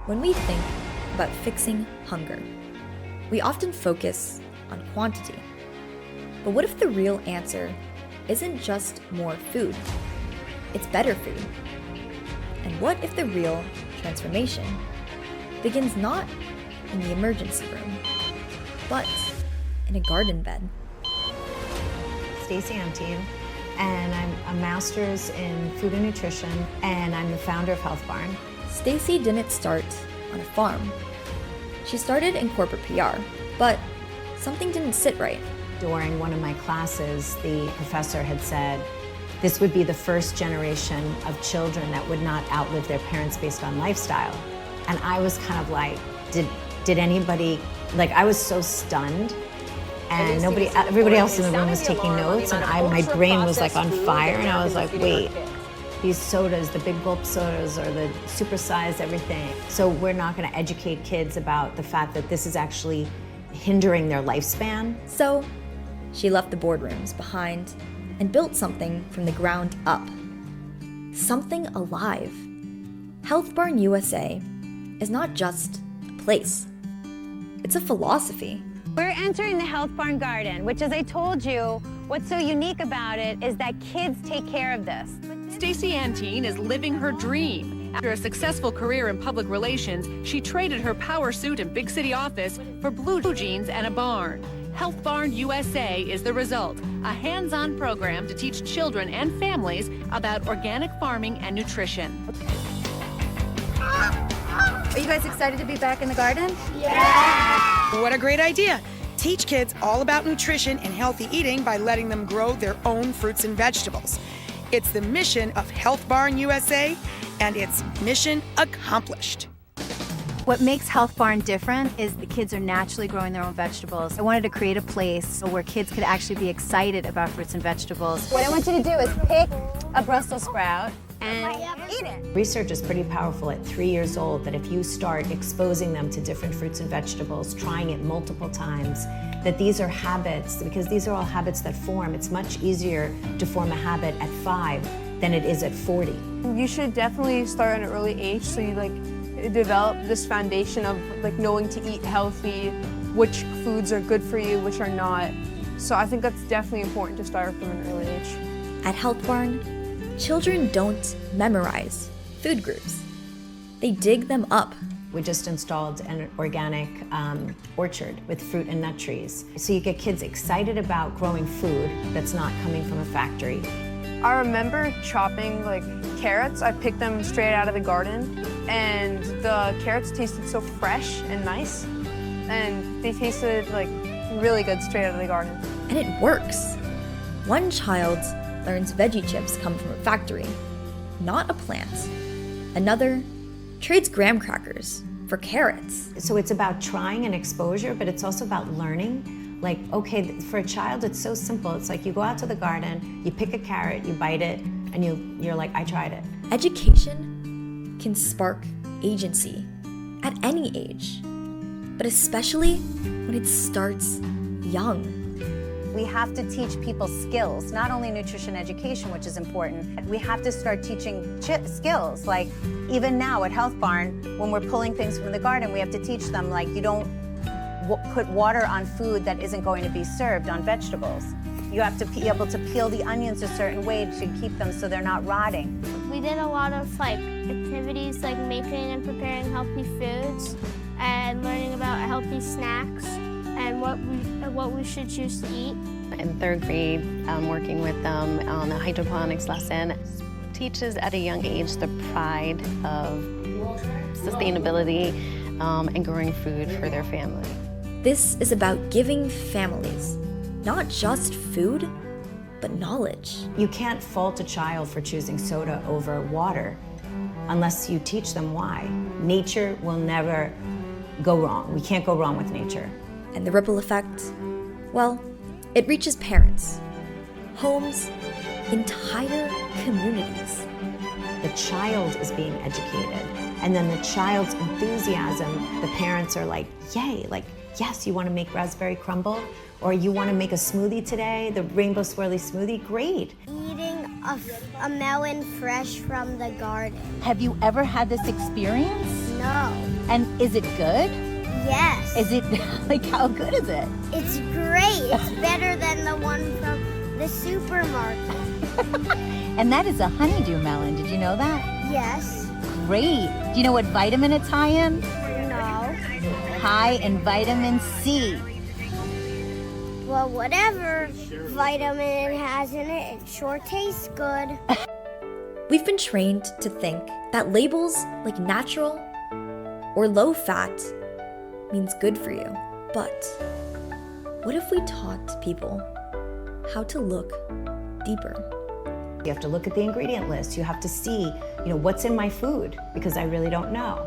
When we think about fixing hunger, we often focus on quantity. But what if the real answer isn't just more food? It's better food. And what if the real transformation begins not in the emergency room, but in a garden bed? Stacey Antine, and I'm a master's in food and nutrition, and I'm the founder of Health Barn. Stacey didn't start on a farm. She started in corporate PR, but something didn't sit right. During one of my classes, the professor had said, this would be the first generation of children that would not outlive their parents based on lifestyle. And I was kind of like, did anybody, like I was so stunned. And everybody else in the room was taking notes, and my brain was like on fire, and I was like, wait, these sodas, the big gulp sodas or the supersized everything. So we're not gonna educate kids about the fact that this is actually hindering their lifespan. So she left the boardrooms behind and built something from the ground up. Something alive. Health Barn USA is not just a place. It's a philosophy. We're entering the Health Barn Garden, which, as I told you, what's so unique about it is that kids take care of this. Stacey Antine is living her dream. After a successful career in public relations, she traded her power suit and big city office for blue jeans and a barn. Health Barn USA is the result, a hands-on program to teach children and families about organic farming and nutrition. Are you guys excited to be back in the garden? What a great idea. Teach kids all about nutrition and healthy eating by letting them grow their own fruits and vegetables. It's the mission of Health Barn USA, and it's mission accomplished. What makes Health Barn different is the kids are naturally growing their own vegetables. I wanted to create a place where kids could actually be excited about fruits and vegetables. What I want you to do is pick a Brussels sprout and eat it. Research is pretty powerful at 3 years old that if you start exposing them to different fruits and vegetables, trying it multiple times, that these are habits, because these are all habits that form. It's much easier to form a habit at 5 than it is at 40. You should definitely start at an early age so you develop this foundation of knowing to eat healthy, which foods are good for you, which are not. So I think that's definitely important to start from an early age. At Health Barn, children don't memorize food groups. They dig them up. We just installed an organic orchard with fruit and nut trees. So you get kids excited about growing food that's not coming from a factory. I remember chopping carrots. I picked them straight out of the garden, and the carrots tasted so fresh and nice, and they tasted really good straight out of the garden. And it works. One child learns veggie chips come from a factory, not a plant. Another trades graham crackers for carrots. So it's about trying and exposure, but it's also about learning. Okay, for a child, it's so simple. It's like you go out to the garden, you pick a carrot, you bite it, and you're like, I tried it. Education can spark agency at any age, but especially when it starts young. We have to teach people skills, not only nutrition education, which is important. We have to start teaching skills. Even now at Health Barn, when we're pulling things from the garden, we have to teach them, you don't put water on food that isn't going to be served on vegetables. You have to be able to peel the onions a certain way to keep them so they're not rotting. We did a lot of activities making and preparing healthy foods and learning about healthy snacks and what we should choose to eat. In 3rd grade, working with them on a hydroponics lesson teaches at a young age the pride of sustainability and growing food for their family. This is about giving families not just food, but knowledge. You can't fault a child for choosing soda over water unless you teach them why. Nature will never go wrong. We can't go wrong with nature. And the ripple effect, well, it reaches parents, homes, entire communities. The child is being educated, and then the child's enthusiasm, the parents are like, yay, yes, you want to make raspberry crumble? Or you want to make a smoothie today, the rainbow swirly smoothie? Great. A melon fresh from the garden. Have you ever had this experience? No. And is it good? Yes. Is it, like, how good is it? It's great. It's better than the one from the supermarket. And that is a honeydew melon. Did you know that? Yes. Great. Do you know what vitamin it's high in? No. High in vitamin C. Well, whatever vitamin it has in it, it sure tastes good. We've been trained to think that labels like natural or low fat means good for you. But what if we taught people how to look deeper? You have to look at the ingredient list. You have to see, what's in my food, because I really don't know.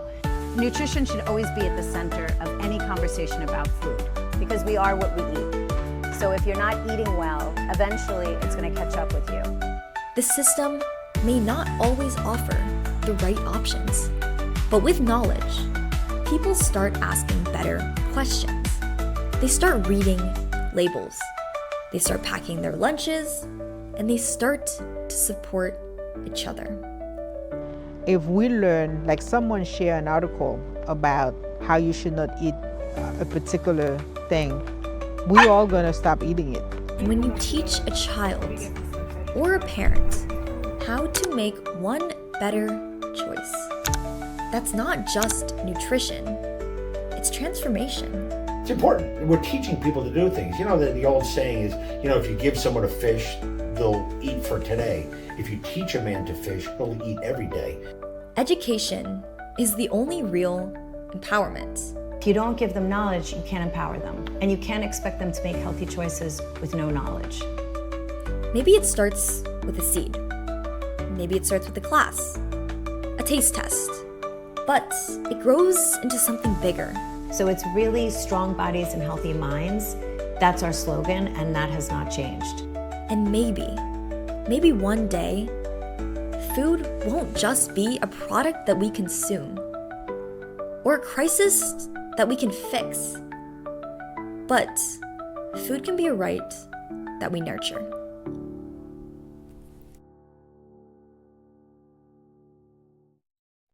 Nutrition should always be at the center of any conversation about food, because we are what we eat. So if you're not eating well, eventually it's going to catch up with you. The system may not always offer the right options, but with knowledge, people start asking better questions. They start reading labels. They start packing their lunches, and they start to support each other. If we learn, like someone share an article about how you should not eat a particular thing, we're all gonna stop eating it. When you teach a child or a parent how to make one better choice, that's not just nutrition, it's transformation. It's important. We're teaching people to do things. The old saying is, if you give someone a fish, they'll eat for today. If you teach a man to fish, he'll eat every day. Education is the only real empowerment. If you don't give them knowledge, you can't empower them. And you can't expect them to make healthy choices with no knowledge. Maybe it starts with a seed. Maybe it starts with a class, a taste test. But it grows into something bigger. So it's really strong bodies and healthy minds. That's our slogan, and that has not changed. And maybe one day, food won't just be a product that we consume or a crisis that we can fix, but food can be a right that we nurture.